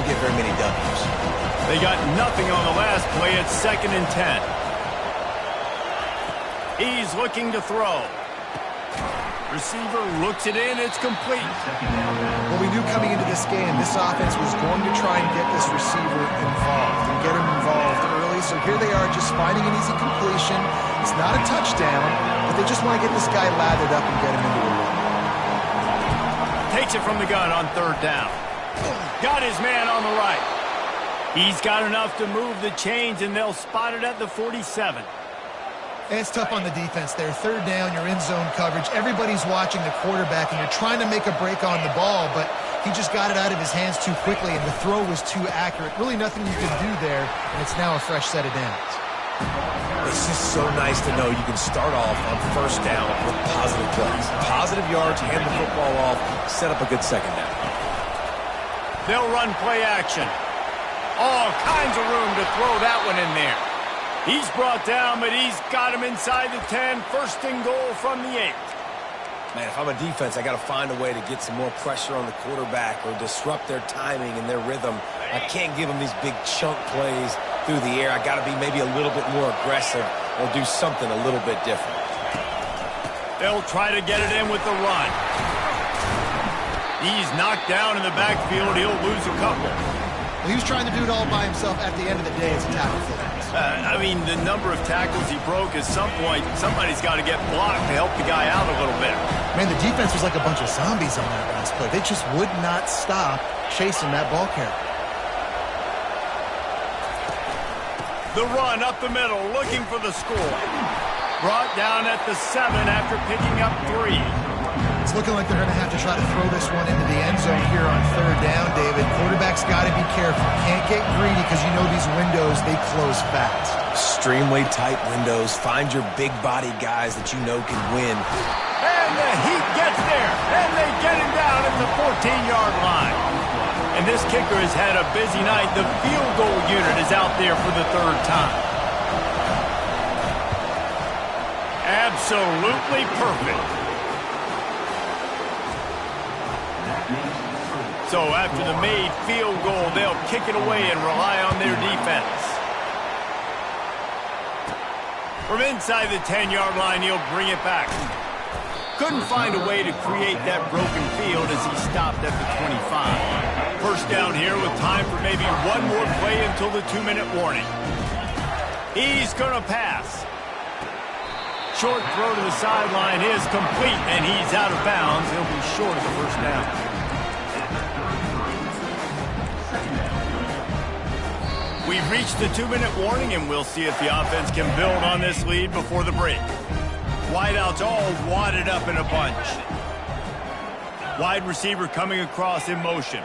don't get very many W's. They got nothing on the last play. It's 2nd and 10. He's looking to throw. Receiver looks it in. It's complete. Well, we knew coming into this game, this offense was going to try and get this receiver involved and get him involved early. So here they are just finding an easy completion. It's not a touchdown, but they just want to get this guy lathered up and get him into a run. Takes it from the gun on 3rd down. Got his man on the right. He's got enough to move the chains, and they'll spot it at the 47. And it's tough on the defense there. 3rd down, you're in zone coverage. Everybody's watching the quarterback, and you're trying to make a break on the ball, but he just got it out of his hands too quickly, and the throw was too accurate. Really nothing you can do there, and it's now a fresh set of downs. It's just so nice to know you can start off on 1st down with positive plays. Positive yards, hand the football off, set up a good 2nd down. They'll run play action. All kinds of room to throw that one in there. He's brought down, but he's got him inside the 10. 1st and goal from the 8. Man, if I'm a defense, I got to find a way to get some more pressure on the quarterback or disrupt their timing and their rhythm. I can't give them these big chunk plays through the air. I got to be maybe a little bit more aggressive or do something a little bit different. They'll try to get it in with the run. He's knocked down in the backfield. He'll lose a couple. Well, he was trying to do it all by himself. At the end of the day, it's a tackle for him. I mean, the number of tackles he broke, at some point, somebody's got to get blocked to help the guy out a little bit. Man, the defense was like a bunch of zombies on that last play. They just would not stop chasing that ball carrier. The run up the middle, looking for the score. Brought down at the 7 after picking up 3. It's looking like they're going to have to try to throw this one into the end zone here on 3rd down, David. Quarterback's got to be careful. Can't get greedy because you know these windows, they close fast. Extremely tight windows. Find your big body guys that you know can win. And the Heat gets there, and they get him down at the 14-yard line. And this kicker has had a busy night. The field goal unit is out there for the 3rd time. Absolutely perfect. So after the made field goal, they'll kick it away and rely on their defense. From inside the 10-yard line, he'll bring it back. Couldn't find a way to create that broken field as he stopped at the 25. 1st down here with time for maybe one more play until the 2-minute warning. He's going to pass. Short throw to the sideline is complete, and he's out of bounds. He'll be short of the 1st down. We've reached the 2-minute warning, and we'll see if the offense can build on this lead before the break. Wideouts all wadded up in a bunch. Wide receiver coming across in motion.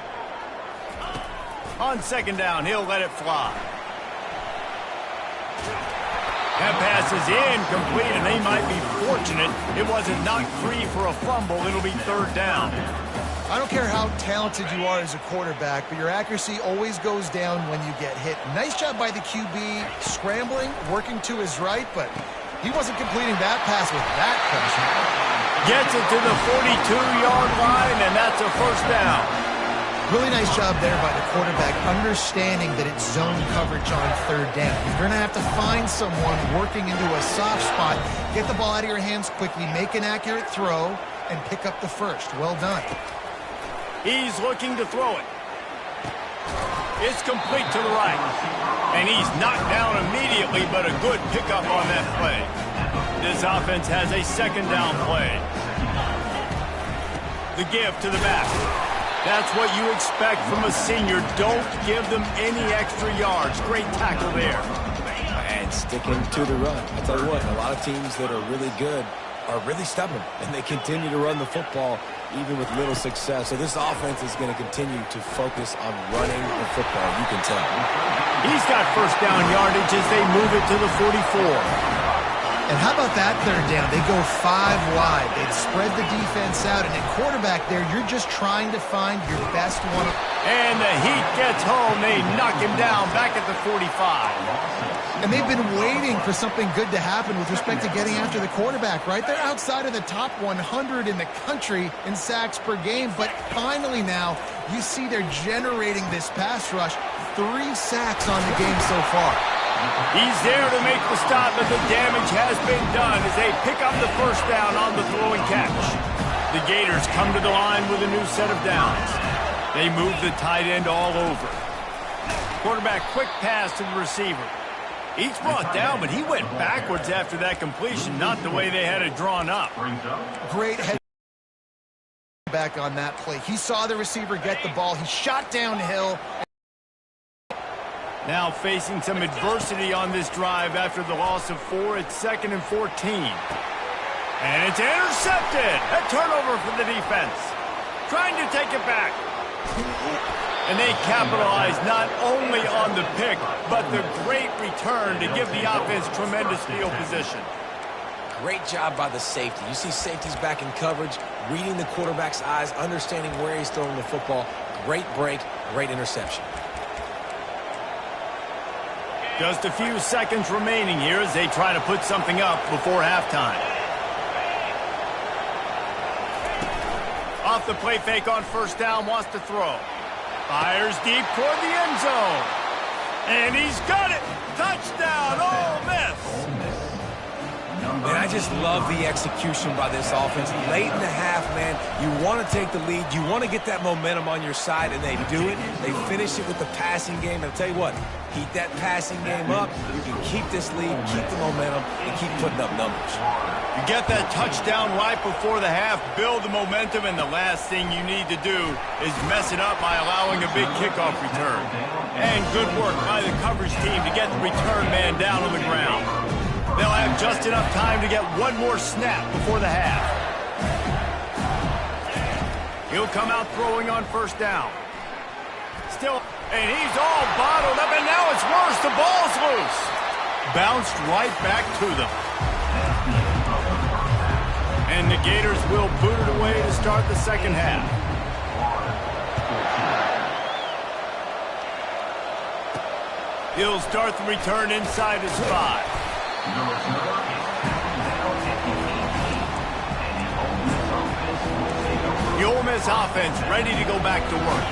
On 2nd down, he'll let it fly. That pass is incomplete, and they might be fortunate it wasn't knocked free for a fumble. It'll be 3rd down. I don't care how talented you are as a quarterback, but your accuracy always goes down when you get hit. Nice job by the QB scrambling, working to his right, but he wasn't completing that pass with that pressure. Gets it to the 42-yard line, and that's a 1st down. Really nice job there by the quarterback, understanding that it's zone coverage on 3rd down. You're going to have to find someone working into a soft spot, get the ball out of your hands quickly, make an accurate throw, and pick up the 1st. Well done. He's looking to throw it. It's complete to the right. And he's knocked down immediately, but a good pickup on that play. This offense has a 2nd down play. The give to the back. That's what you expect from a senior. Don't give them any extra yards. Great tackle there. And sticking to the run. I tell you what, a lot of teams that are really good are really stubborn, and they continue to run the football even with little success. So this offense is going to continue to focus on running the football, you can tell. He's got 1st down yardage as they move it to the 44. And how about that 3rd down? They go 5 wide. They spread the defense out, and at quarterback there, you're just trying to find your best one. And the Heat gets home. They knock him down back at the 45. And they've been waiting for something good to happen with respect to getting after the quarterback, right? They're outside of the top 100 in the country in sacks per game, but finally now You see they're generating this pass rush. 3 sacks on the game so far. He's there to make the stop, but the damage has been done as they pick up the first down on the throw and catch. The Gators come to the line with a new set of downs. They move the tight end all over. Quarterback quick pass to the receiver. He's brought down, but he went backwards after that completion, not the way they had it drawn up. Great head back on that play. He saw the receiver get the ball. He shot downhill. Now facing some adversity on this drive after the loss of 4. It's 2nd and 14. And it's intercepted. A turnover for the defense. Trying to take it back. And they capitalize not only on the pick, but the great return to give the offense tremendous field position. Great job by the safety. You see safeties back in coverage, reading the quarterback's eyes, understanding where he's throwing the football. Great break, great interception. Just a few seconds remaining here as they try to put something up before halftime. Off the play fake on first down, wants to throw. Fires deep toward the end zone. And he's got it! Touchdown, Ole Miss! Man, I just love the execution by this offense. Late in the half, man, you want to take the lead. You want to get that momentum on your side, and they do it. They finish it with the passing game. And I'll tell you what, keep that passing game up. You can keep this lead, keep the momentum, and keep putting up numbers. You get that touchdown right before the half, build the momentum, and the last thing you need to do is mess it up by allowing a big kickoff return. And good work by the coverage team to get the return man down on the ground. They'll have just enough time to get one more snap before the half. He'll come out throwing on first down. Still, and he's all bottled up, and now it's worse. The ball's loose. Bounced right back to them. And the Gators will boot it away to start the second half. He'll start the return inside his 5. The Ole Miss offense ready to go back to work.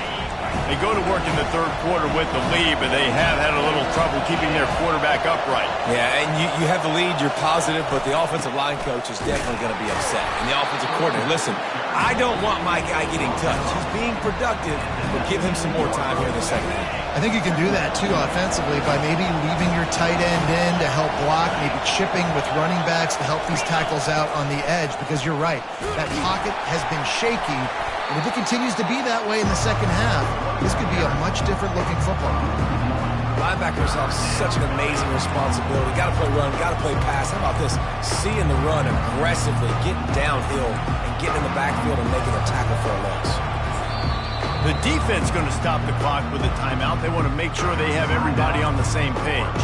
They go to work in the third quarter with the lead, but they have had a little trouble keeping their quarterback upright. Yeah, and you have the lead, you're positive, but the offensive line coach is definitely going to be upset. And the offensive coordinator, listen, I don't want my guy getting touched. He's being productive, but give him some more time here in the second half. I think you can do that, too, offensively, by maybe leaving your tight end in to help block, maybe chipping with running backs to help these tackles out on the edge, because you're right. That pocket has been shaky, and if it continues to be that way in the second half, this could be a much different-looking football. Linebackers have such an amazing responsibility. Got to play run, got to play pass. How about this? Seeing the run aggressively, getting downhill, and getting in the backfield and making a tackle for a loss. The defense going to stop the clock with a timeout. They want to make sure they have everybody on the same page.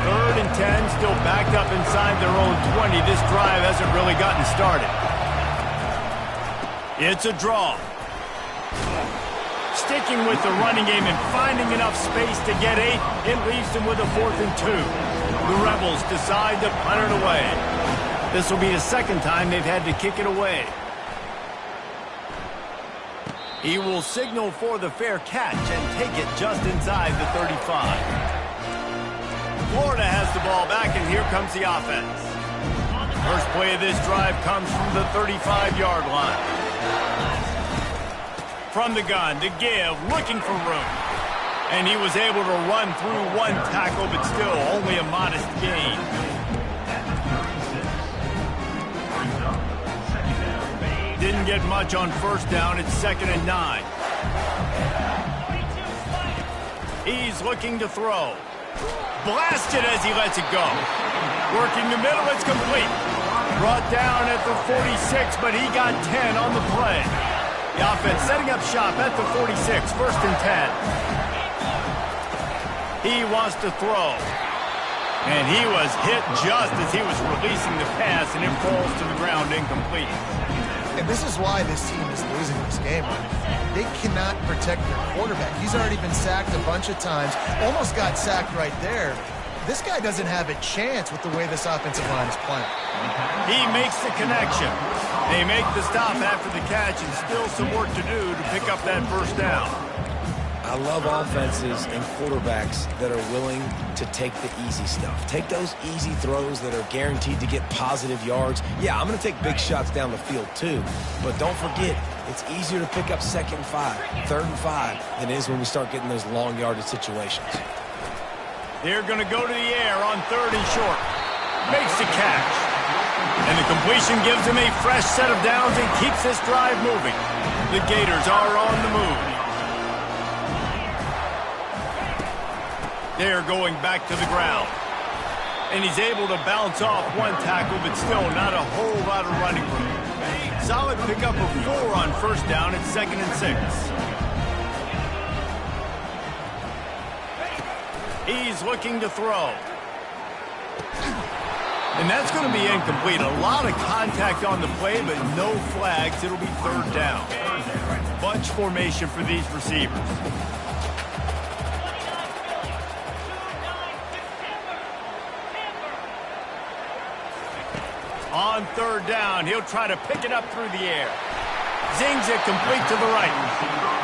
Third and 10, still backed up inside their own 20. This drive hasn't really gotten started. It's a draw. Sticking with the running game and finding enough space to get 8, it leaves them with a 4th and 2. The Rebels decide to punt it away. This will be the second time they've had to kick it away. He will signal for the fair catch and take it just inside the 35. Florida has the ball back, and here comes the offense. First play of this drive comes from the 35-yard line. From the gun, to give, looking for room. And he was able to run through one tackle, but still only a modest gain. Didn't get much on first down. It's 2nd and 9. He's looking to throw. Blasted as he lets it go. Working the middle, it's complete. Brought down at the 46, but he got 10 on the play. The offense setting up shop at the 46, 1st and 10. He wants to throw. And he was hit just as he was releasing the pass, and it falls to the ground incomplete. And this is why this team is losing this game. They cannot protect their quarterback. He's already been sacked a bunch of times. Almost got sacked right there. This guy doesn't have a chance with the way this offensive line is playing. He makes the connection. They make the stop after the catch, and still some work to do to pick up that first down. I love offenses and quarterbacks that are willing to take the easy stuff. Take those easy throws that are guaranteed to get positive yards. Yeah, I'm going to take big shots down the field too, but don't forget, it's easier to pick up 2nd and 5, 3rd and 5 than it is when we start getting those long yardage situations. They're going to go to the air on 3rd and short. Makes the catch. And the completion gives him a fresh set of downs and keeps this drive moving. The Gators are on the move. They're going back to the ground. And he's able to bounce off one tackle, but still not a whole lot of running room. Solid pickup of 4 on first down at 2nd and 6. He's looking to throw. And that's going to be incomplete. A lot of contact on the play, but no flags. It'll be 3rd down. Bunch formation for these receivers. On 3rd down, he'll try to pick it up through the air. Zings it complete to the right.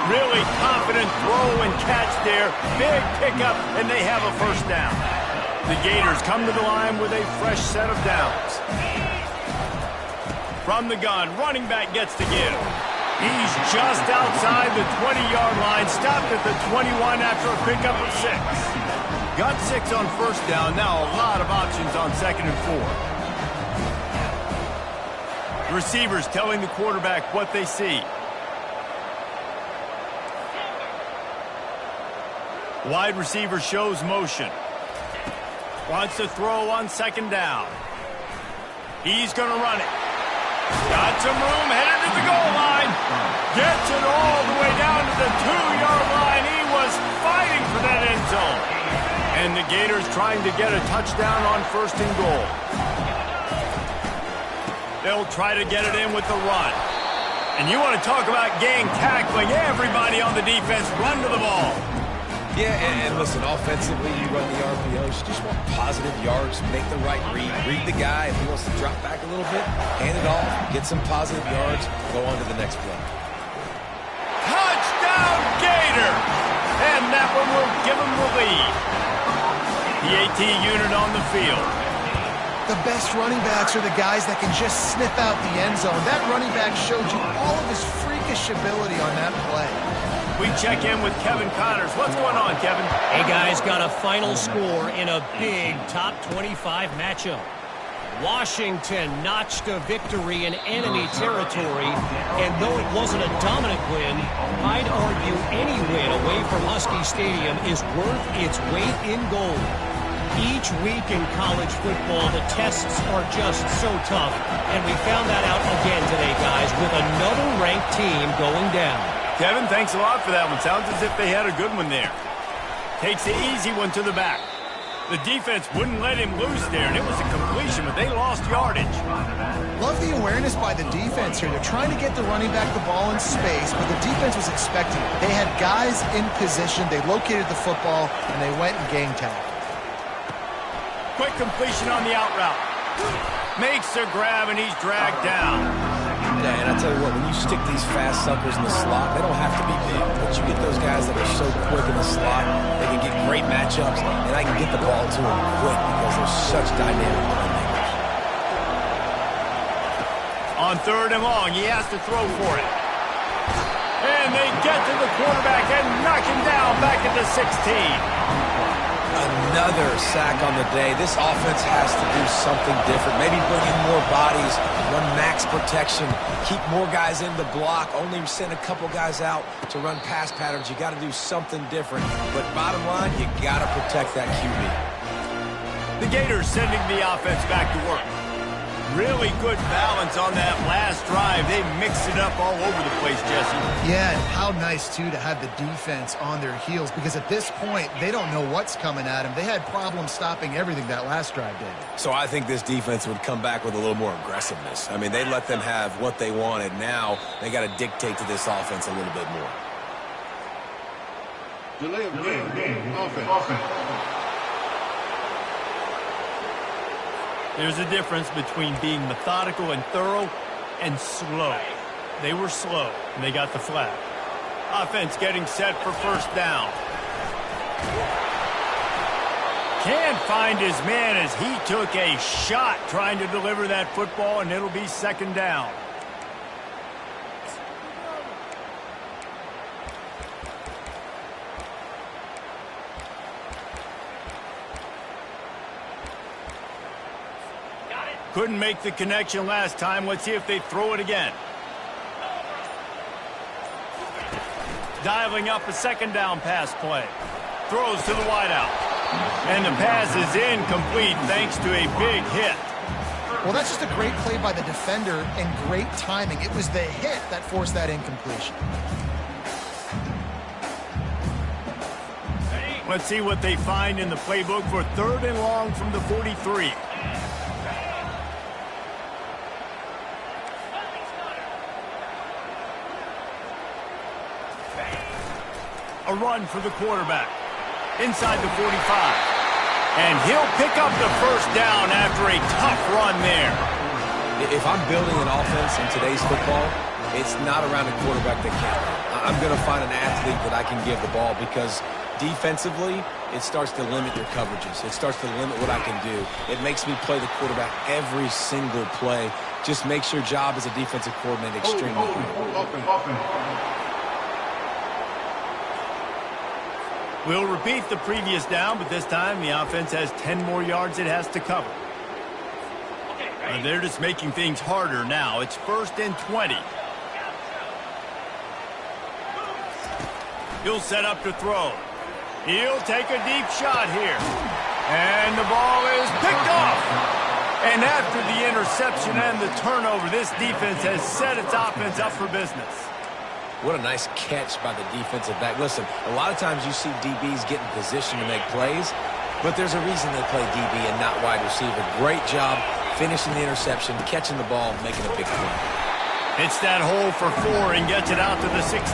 Really confident throw and catch there. Big pickup, and they have a first down. The Gators come to the line with a fresh set of downs. From the gun, running back gets to give. He's just outside the 20-yard line, stopped at the 21 after a pickup of 6. Got 6 on first down, now a lot of options on 2nd and 4. Receivers telling the quarterback what they see. Wide receiver shows motion. Wants to throw on 2nd down. He's going to run it. Got some room, headed to the goal line. Gets it all the way down to the 2-yard line. He was fighting for that end zone. And the Gators trying to get a touchdown on 1st and goal. They'll try to get it in with the run. And you want to talk about gang tackling. Everybody on the defense run to the ball. Yeah, and listen, offensively, you run the RPOs. You just want positive yards, make the right read. Read the guy. If he wants to drop back a little bit, hand it off, get some positive yards, go on to the next play. Touchdown, Gator! And that one will give them the lead. The AT unit on the field. The best running backs are the guys that can just sniff out the end zone. That running back showed you all of his freakish ability on that play. We check in with Kevin Connors. What's going on, Kevin? Hey, guys, got a final score in a big top 25 matchup. Washington notched a victory in enemy territory, and though it wasn't a dominant win, I'd argue any win away from Husky Stadium is worth its weight in gold. Each week in college football, the tests are just so tough, and we found that out again today, guys, with another ranked team going down. Kevin, thanks a lot for that one. Sounds as if they had a good one there. Takes the easy one to the back. The defense wouldn't let him loose there, and it was a completion, but they lost yardage. Love the awareness by the defense here. They're trying to get the running back the ball in space, but the defense was expecting it. They had guys in position. They located the football, and they went and gang tagged. Quick completion on the out route. Makes a grab, and he's dragged down. Yeah, and I tell you what, when you stick these fast suckers in the slot, they don't have to be big, but you get those guys that are so quick in the slot, they can get great matchups, and I can get the ball to them quick because they're such dynamic playmakers. On 3rd and long, he has to throw for it. And they get to the quarterback and knock him down back at the 16. Another sack on the day. This offense has to do something different. Maybe bring in more bodies, run max protection, keep more guys in the block, only send a couple guys out to run pass patterns. You got to do something different. But bottom line, you got to protect that QB. The Gators sending the offense back to work. Really good balance on that last drive. They mixed it up all over the place, Jesse. Yeah, and how nice, too, to have the defense on their heels, because at this point, they don't know what's coming at them. They had problems stopping everything that last drive did. So I think this defense would come back with a little more aggressiveness. I mean, they let them have what they wanted. Now they got to dictate to this offense a little bit more. Delay of game. Offense. There's a difference between being methodical and thorough and slow. They were slow, and they got the flag. Offense getting set for first down. Can't find his man as he took a shot trying to deliver that football, and it'll be second down. Couldn't make the connection last time. Let's see if they throw it again. Dialing up a second down pass play. Throws to the wideout. And the pass is incomplete thanks to a big hit. Well, that's just a great play by the defender and great timing. It was the hit that forced that incompletion. Let's see what they find in the playbook for third and long from the 43. A run for the quarterback. Inside the 45. And he'll pick up the first down after a tough run there. If I'm building an offense in today's football, it's not around a quarterback that can. I'm going to find an athlete that I can give the ball because defensively, it starts to limit your coverages. It starts to limit what I can do. It makes me play the quarterback every single play. Just makes your job as a defensive coordinator extremely hard. We'll repeat the previous down, but this time the offense has 10 more yards it has to cover. They're just making things harder now. It's first and 20. He'll set up to throw. He'll take a deep shot here. And the ball is picked off. And after the interception and the turnover, this defense has set its offense up for business. What a nice catch by the defensive back. Listen, a lot of times you see DBs get in position to make plays, but there's a reason they play DB and not wide receiver. Great job finishing the interception, catching the ball, making a big play. Hits that hole for 4 and gets it out to the 16.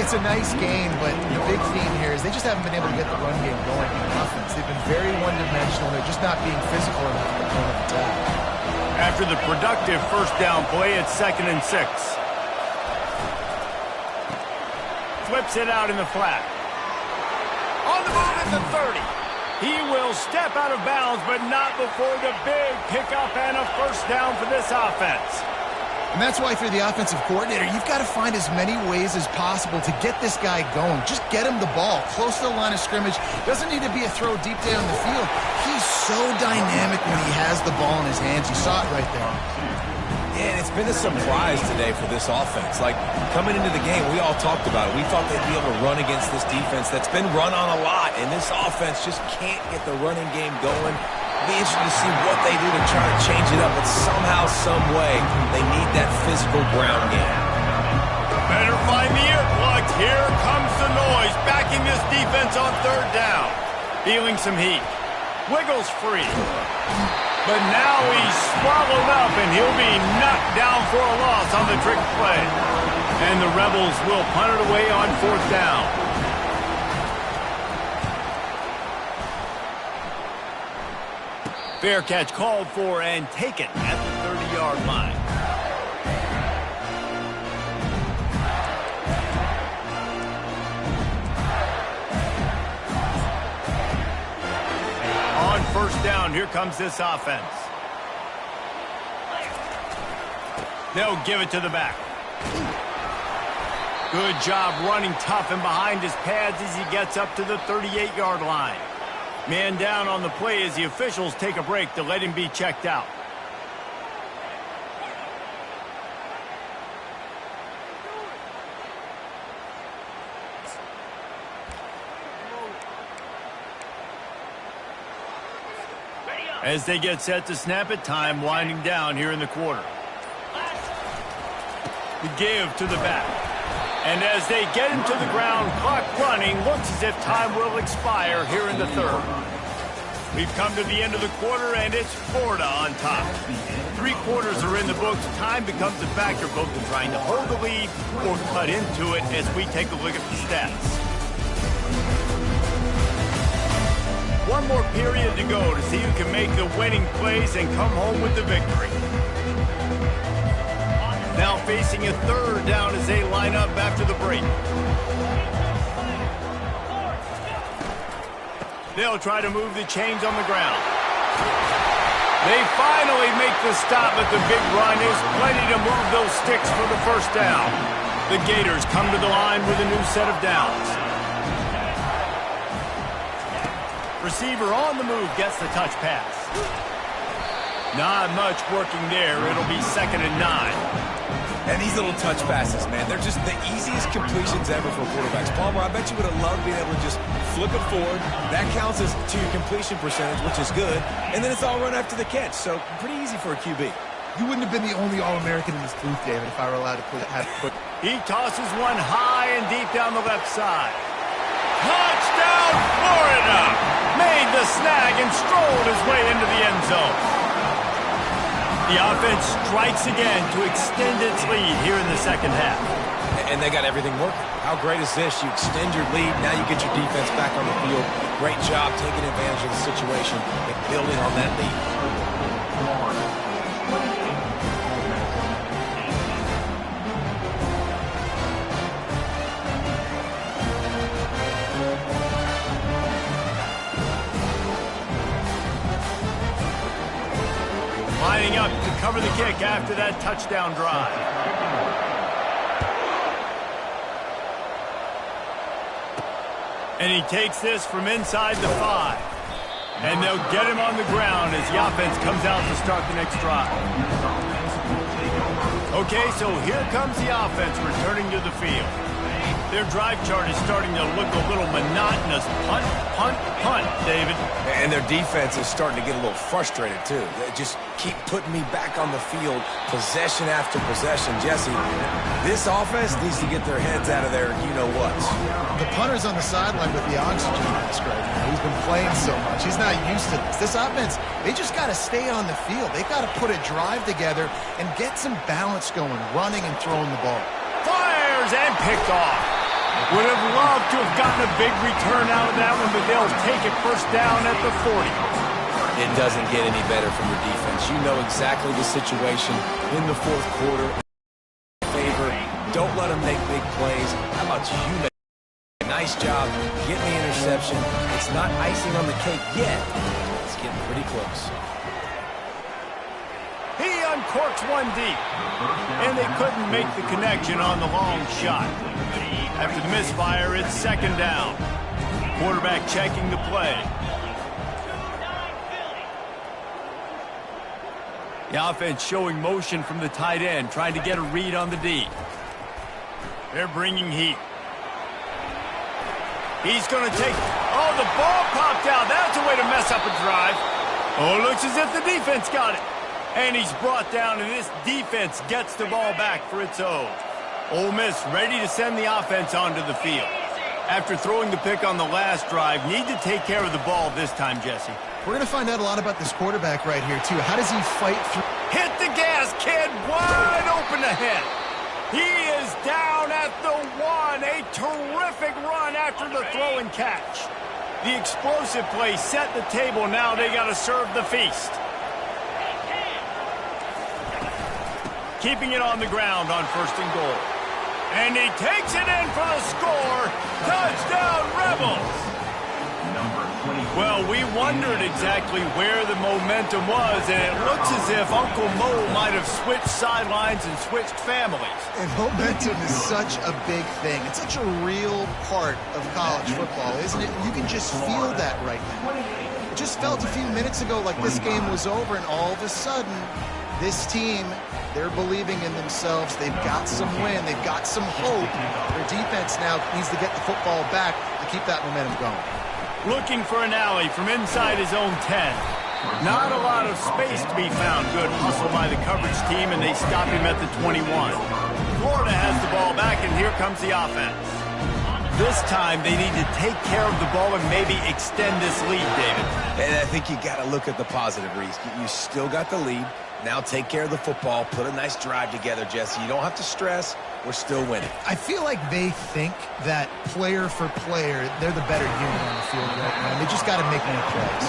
It's a nice game, but the big theme here is they just haven't been able to get the run game going in offense. They've been very one-dimensional. They're just not being physical enough at the point of attack. After the productive first down play, it's second and 6. Flips it out in the flat. On the move at the 30. He will step out of bounds, but not before the big pickup and a first down for this offense. And that's why, if you're the offensive coordinator, you've got to find as many ways as possible to get this guy going. Just get him the ball close to the line of scrimmage. Doesn't need to be a throw deep down the field. He's so dynamic when he has the ball in his hands. You saw it right there. Yeah, and it's been a surprise today for this offense. Like, coming into the game, we all talked about it. We thought they'd be able to run against this defense that's been run on a lot, and this offense just can't get the running game going. It'll be interesting to see what they do to try to change it up, but somehow, some way, they need that physical ground game. Better find the earplugs. Here comes the noise, backing this defense on third down. Feeling some heat. Wiggles free. But now he's swallowed up, and he'll be knocked down for a loss on the trick play. And the Rebels will punt it away on fourth down. Fair catch called for and taken at the 30-yard line. On first down, here comes this offense. They'll give it to the back. Good job running tough and behind his pads as he gets up to the 38-yard line. Man down on the play as the officials take a break to let him be checked out. As they get set to snap it, time winding down here in the quarter. The give to the back. And as they get him to the ground, clock running, looks as if time will expire here in the third. We've come to the end of the quarter, and it's Florida on top. 3 quarters are in the books. Time becomes a factor both in trying to hold the lead or cut into it as we take a look at the stats. One more period to go to see who can make the winning plays and come home with the victory. Now facing a third down as they line up after the break. They'll try to move the chains on the ground. They finally make the stop, but the big run is plenty to move those sticks for the first down. The Gators come to the line with a new set of downs. Receiver on the move gets the touch pass. Not much working there. It'll be 2nd and 9. And these little touch passes, man, they're just the easiest completions ever for quarterbacks. Palmer, I bet you would have loved being able to just flip it forward. That counts as to your completion percentage, which is good. And then it's all run after the catch, so pretty easy for a QB. You wouldn't have been the only All-American in this booth, David, if I were allowed to put. He tosses one high and deep down the left side. Touchdown, Florida! Made the snag and strolled his way into the end zone. The offense strikes again to extend its lead here in the second half. And they got everything working. How great is this? You extend your lead, now you get your defense back on the field. Great job taking advantage of the situation and building on that lead. Lining up to cover the kick after that touchdown drive. And he takes this from inside the 5. And they'll get him on the ground as the offense comes out to start the next drive. Okay, so here comes the offense returning to the field. Their drive chart is starting to look a little monotonous. Punt, punt, punt, David. And their defense is starting to get a little frustrated, too. They just keep putting me back on the field, possession after possession. Jesse, this offense needs to get their heads out of there, you-know-what. The punter's on the sideline with the oxygen mask right now. He's been playing so much. He's not used to this. This offense, they just got to stay on the field. They got to put a drive together and get some balance going, running and throwing the ball. Fires and picked off. Would have loved to have gotten a big return out of that one, but they'll take it first down at the 40. It doesn't get any better from your defense. You know exactly the situation in the fourth quarter. Favor. Don't let them make big plays. How about you make a nice job, get the interception. It's not icing on the cake yet. It's getting pretty close. He uncorks one deep, and they couldn't make the connection on the long shot. After the misfire, it's 2nd down. Quarterback checking the play. The offense showing motion from the tight end, trying to get a read on the D. They're bringing heat. He's going to take... Oh, the ball popped out. That's a way to mess up a drive. Oh, it looks as if the defense got it. And he's brought down, and this defense gets the ball back for its own. Ole Miss ready to send the offense onto the field. After throwing the pick on the last drive, need to take care of the ball this time, Jesse. We're going to find out a lot about this quarterback right here, too. How does he fight through? Hit the gas, kid. Wide open ahead. He is down at the 1. A terrific run after the throw and catch. The explosive play set the table. Now they got to serve the feast. Keeping it on the ground on 1st and goal. And he takes it in for the score. Touchdown, Rebels. Well, we wondered exactly where the momentum was, and it looks as if Uncle Mo might have switched sidelines and switched families. And momentum is such a big thing. It's such a real part of college football, isn't it? You can just feel that right now. It just felt a few minutes ago like this game was over, and all of a sudden, this team, they're believing in themselves. They've got some win. They've got some hope. Their defense now needs to get the football back to keep that momentum going. Looking for an alley from inside his own 10. Not a lot of space to be found. Good hustle by the coverage team, and they stop him at the 21. Florida has the ball back, and here comes the offense. This time, they need to take care of the ball and maybe extend this lead, David. And I think you got to look at the positive, Reese. You still got the lead. Now take care of the football. Put a nice drive together, Jesse. You don't have to stress. We're still winning. I feel like they think that player for player, they're the better unit on the field right now. They just got to make more plays.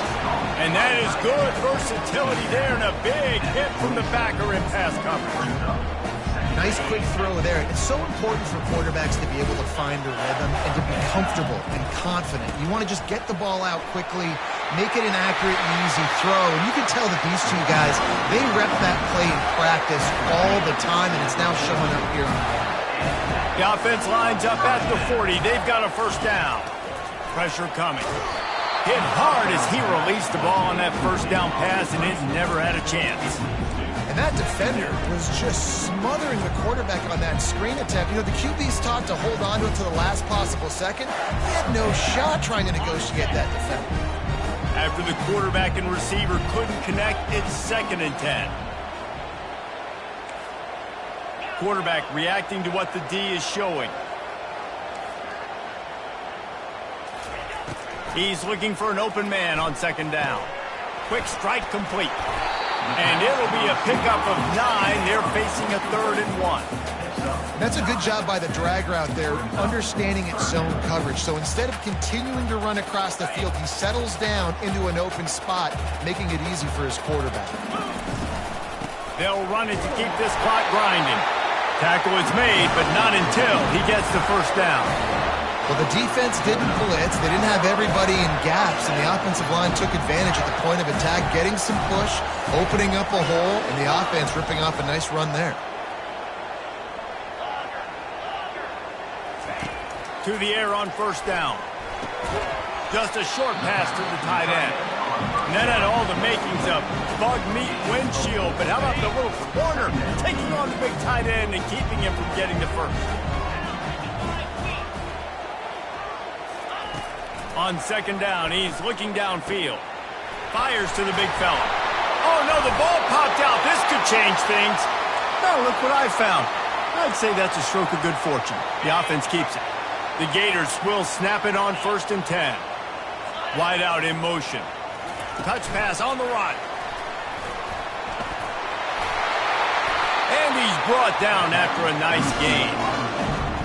And that is good versatility there, and a big hit from the backer in pass coverage. Nice quick throw there. It's so important for quarterbacks to be able to find a rhythm and to be comfortable and confident. You want to just get the ball out quickly, make it an accurate and easy throw. And you can tell that these two guys, they rep that play in practice all the time, and it's now showing up here on the line. The offense lines up at the 40. They've got a first down. Pressure coming. Hit hard as he released the ball on that first down pass, and it never had a chance. And that defender was just smothering the quarterback on that screen attempt. You know, the QB's taught to hold on to it to the last possible second. He had no shot trying to negotiate that defender. After the quarterback and receiver couldn't connect, it's 2nd and 10. Quarterback reacting to what the D is showing. He's looking for an open man on 2nd down. Quick strike complete. And it'll be a pickup of 9. They're facing a 3rd and 1. That's a good job by the drag route there, understanding its zone coverage. So instead of continuing to run across the field, he settles down into an open spot, making it easy for his quarterback. They'll run it to keep this clock grinding. Tackle is made, but not until he gets the first down. Well, the defense didn't blitz. They didn't have everybody in gaps, and the offensive line took advantage at the point of attack, getting some push, opening up a hole, and the offense ripping off a nice run there. To the air on first down. Just a short pass to the tight end. And that had all the makings of bug meat windshield, but how about the little corner taking on the big tight end and keeping him from getting the first? On 2nd down, he's looking downfield. Fires to the big fella. Oh, no, the ball popped out. This could change things. Now, look what I found. I'd say that's a stroke of good fortune. The offense keeps it. The Gators will snap it on 1st and 10. Wide out in motion. Touch pass on the run. And he's brought down after a nice gain.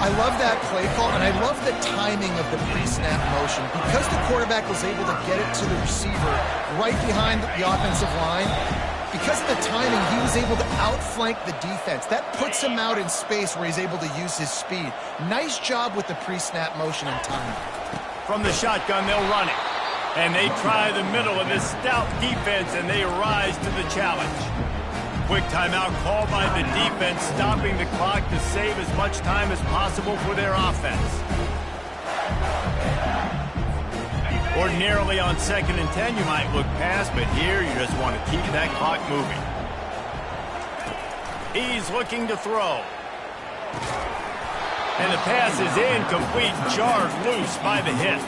I love that play call, and I love the timing of the pre-snap motion. Because the quarterback was able to get it to the receiver right behind the offensive line, because of the timing, he was able to outflank the defense. That puts him out in space where he's able to use his speed. Nice job with the pre-snap motion and timing. From the shotgun, they'll run it. And they try the middle of this stout defense, and they rise to the challenge. Quick timeout called by the defense, stopping the clock to save as much time as possible for their offense. Ordinarily on 2nd and 10, you might look past, but here you just want to keep that clock moving. He's looking to throw. And the pass is incomplete, jarred loose by the hit.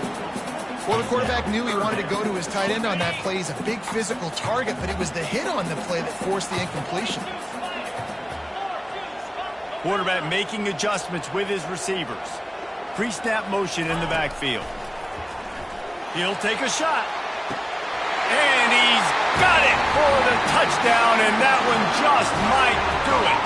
Well, the quarterback knew he wanted to go to his tight end on that play. He's a big physical target, but it was the hit on the play that forced the incompletion. Quarterback making adjustments with his receivers. Pre-snap motion in the backfield. He'll take a shot. And he's got it for the touchdown, and that one just might do it.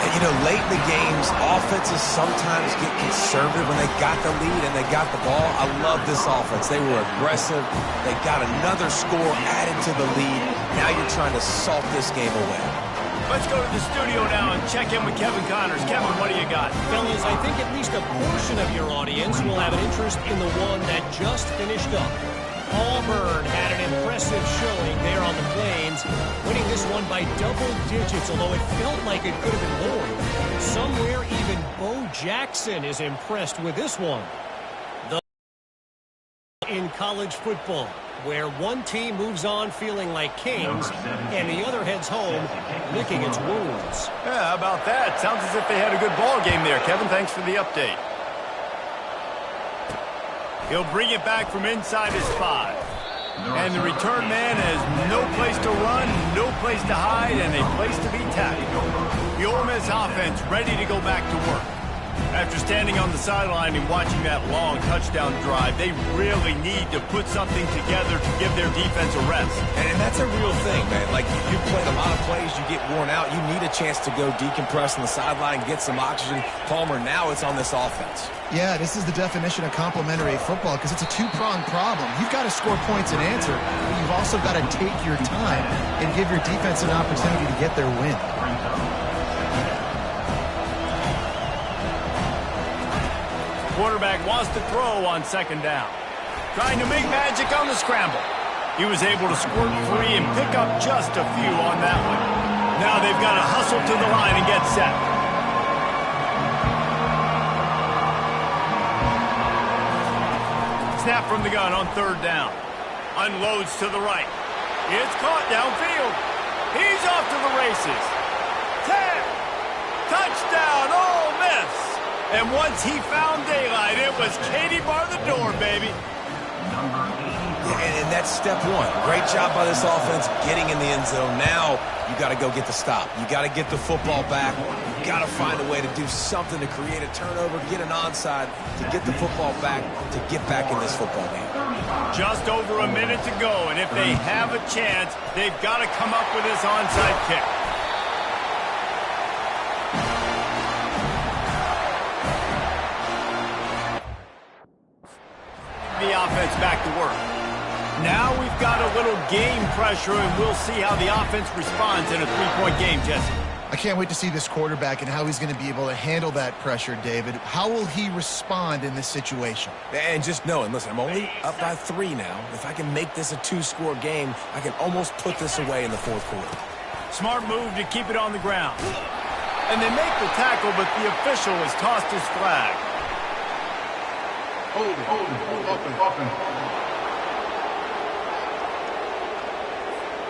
And, you know, late in the games, offenses sometimes get conservative when they got the lead and they got the ball. I love this offense. They were aggressive. They got another score added to the lead. Now you're trying to salt this game away. Let's go to the studio now and check in with Kevin Connors. Kevin, what do you got? Fellas, I think at least a portion of your audience will have an interest in the one that just finished up. Auburn had an impressive showing there on the Plains, winning this one by double digits, although it felt like it could have been more. Somewhere even Bo Jackson is impressed with this one. In college football, where one team moves on feeling like kings and the other heads home licking its wounds. Yeah, how about that? Sounds as if they had a good ball game there. Kevin, thanks for the update. He'll bring it back from inside his 5. And the return man has no place to run, no place to hide, and a place to be tackled. The Ole Miss offense ready to go back to work. After standing on the sideline and watching that long touchdown drive, they really need to put something together to give their defense a rest. And that's a real thing, man. Like, you've played a lot of plays, you get worn out. You need a chance to go decompress on the sideline, get some oxygen. Palmer, now it's on this offense. Yeah, this is the definition of complementary football because it's a two-pronged problem. You've got to score points and answer, but you've also got to take your time and give your defense an opportunity to get their win. Quarterback wants to throw on second down. Trying to make magic on the scramble. He was able to squirt free and pick up just a few on that one. Now they've got to hustle to the line and get set. Snap from the gun on third down. Unloads to the right. It's caught downfield. He's off to the races. 10. Touchdown, Ole Miss. And once he found daylight, it was Katie bar the door, baby. And that's step one. Great job by this offense getting in the end zone. Now you got to go get the stop. You got to get the football back. You got to find a way to do something to create a turnover, get an onside, to get the football back, to get back in this football game. Just over a minute to go, and if they have a chance, they've got to come up with this onside kick. The offense back to work. Now we've got a little game pressure, and we'll see how the offense responds in a three-point game, Jesse. I can't wait to see this quarterback and how he's going to be able to handle that pressure, David. How will he respond in this situation? And just knowing, listen, I'm only up by 3 now. If I can make this a 2-score game, I can almost put this away in the fourth quarter. Smart move to keep it on the ground. And they make the tackle, but the official has tossed his flag. Hold it. Open.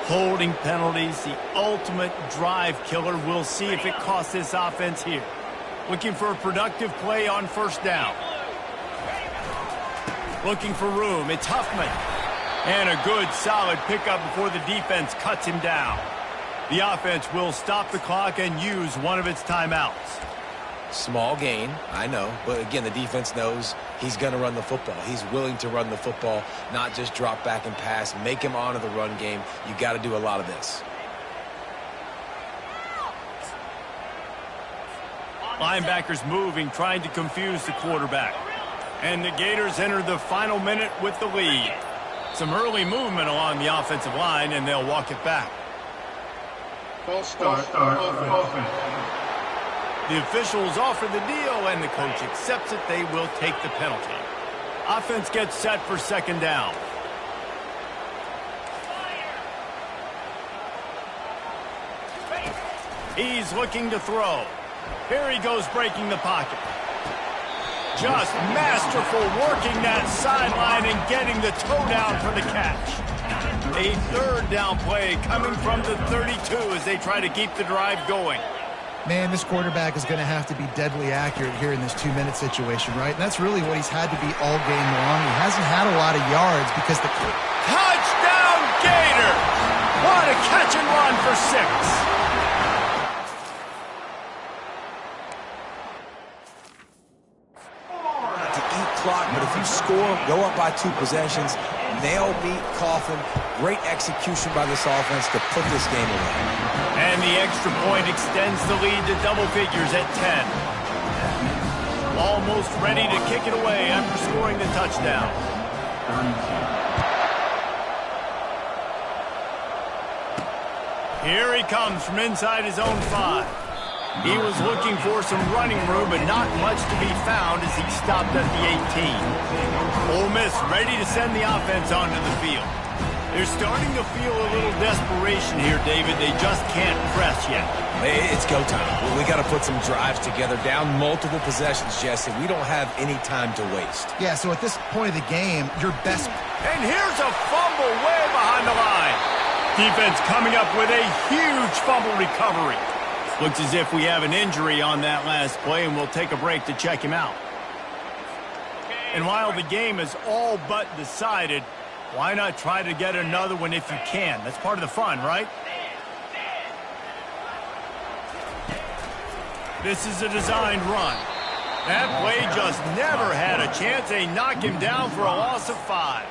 Holding penalties, the ultimate drive killer. We'll see if it costs this offense here. Looking for a productive play on first down. Looking for room. It's Huffman. And a good, solid pickup before the defense cuts him down. The offense will stop the clock and use one of its timeouts. Small gain, I know, but again, the defense knows he's going to run the football. He's willing to run the football, not just drop back and pass, make him honor the run game. You got to do a lot of this. Linebackers moving, trying to confuse the quarterback. And the Gators enter the final minute with the lead. Some early movement along the offensive line, and they'll walk it back. False start. Offense. The officials offer the deal, and the coach accepts it. They will take the penalty. Offense gets set for second down. He's looking to throw. Here he goes, breaking the pocket. Just masterful working that sideline and getting the toe down for the catch. A third down play coming from the 32 as they try to keep the drive going. Man, this quarterback is going to have to be deadly accurate here in this 2-minute situation, right? And that's really what he's had to be all game long. He hasn't had a lot of yards because the... Touchdown, Gator! What a catch and run for 6. Clock, but if you score, go up by 2 possessions, nail beat Coughlin. Great execution by this offense to put this game away. And the extra point extends the lead to double figures at 10. Almost ready to kick it away after scoring the touchdown. Here he comes from inside his own 5. He was looking for some running room, but not much to be found as he stopped at the 18. Ole Miss ready to send the offense onto the field. They're starting to feel a little desperation here, David. They just can't press yet. It's go time. We got to put some drives together, down multiple possessions, Jesse. We don't have any time to waste. Yeah, so at this point of the game, your best... And here's a fumble way behind the line. Defense coming up with a huge fumble recovery. Looks as if we have an injury on that last play, and we'll take a break to check him out. And while the game is all but decided, why not try to get another one if you can? That's part of the fun, right? This is a designed run. That play just never had a chance. They knock him down for a loss of 5.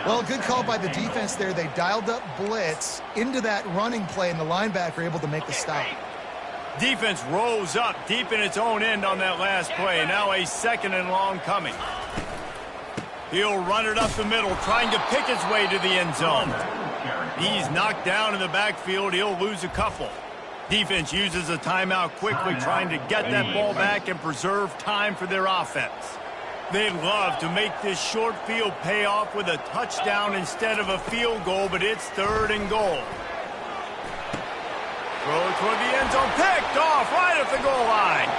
Well, good call by the defense there. They dialed up blitz into that running play, and the linebacker able to make the stop. Defense rose up deep in its own end on that last play. Now a 2nd and long coming. He'll run it up the middle, trying to pick his way to the end zone. He's knocked down in the backfield. He'll lose a couple. Defense uses a timeout quickly, trying to get that ball back and preserve time for their offense. They'd love to make this short field pay off with a touchdown instead of a field goal, but it's 3rd and goal. Throw toward the end zone, picked off right at the goal line.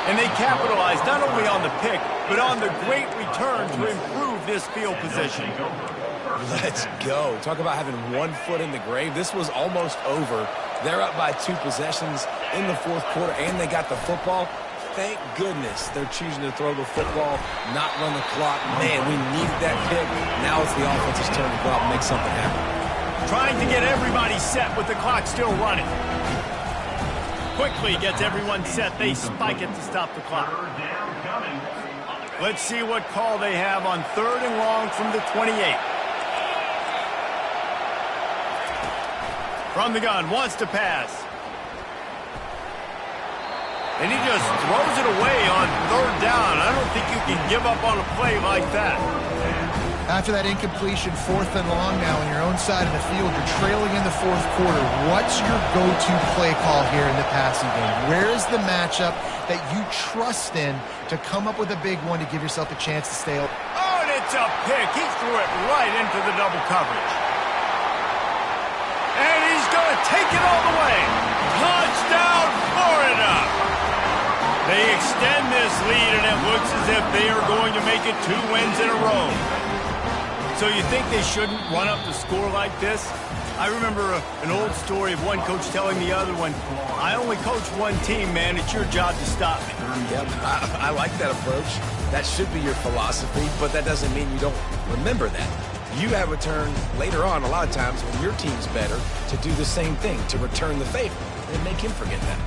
And they capitalized not only on the pick, but on the great return to improve this field position. Let's go. Talk about having one foot in the grave. This was almost over. They're up by 2 possessions in the 4th quarter, and they got the football. Thank goodness they're choosing to throw the football, not run the clock. Man, we needed that pick. Now it's the offense's turn to go out and make something happen. Trying to get everybody set with the clock still running. Quickly gets everyone set. They spike it to stop the clock. Let's see what call they have on 3rd and long from the 28. From the gun, wants to pass. And he just throws it away on 3rd down. I don't think you can give up on a play like that. After that incompletion, 4th and long now on your own side of the field, you're trailing in the 4th quarter. What's your go-to play call here in the passing game? Where is the matchup that you trust in to come up with a big one to give yourself a chance to stay open? Oh, and it's a pick. He threw it right into the double coverage. And he's going to take it all the way. Touchdown, Florida! They extend this lead, and it looks as if they are going to make it 2 wins in a row. So you think they shouldn't run up the score like this? I remember an old story of one coach telling the other one, I only coach one team, man. It's your job to stop me. Yep, I like that approach. That should be your philosophy, but that doesn't mean you don't remember that. You have a turn later on, a lot of times, when your team's better, to do the same thing, to return the favor, and make him forget that.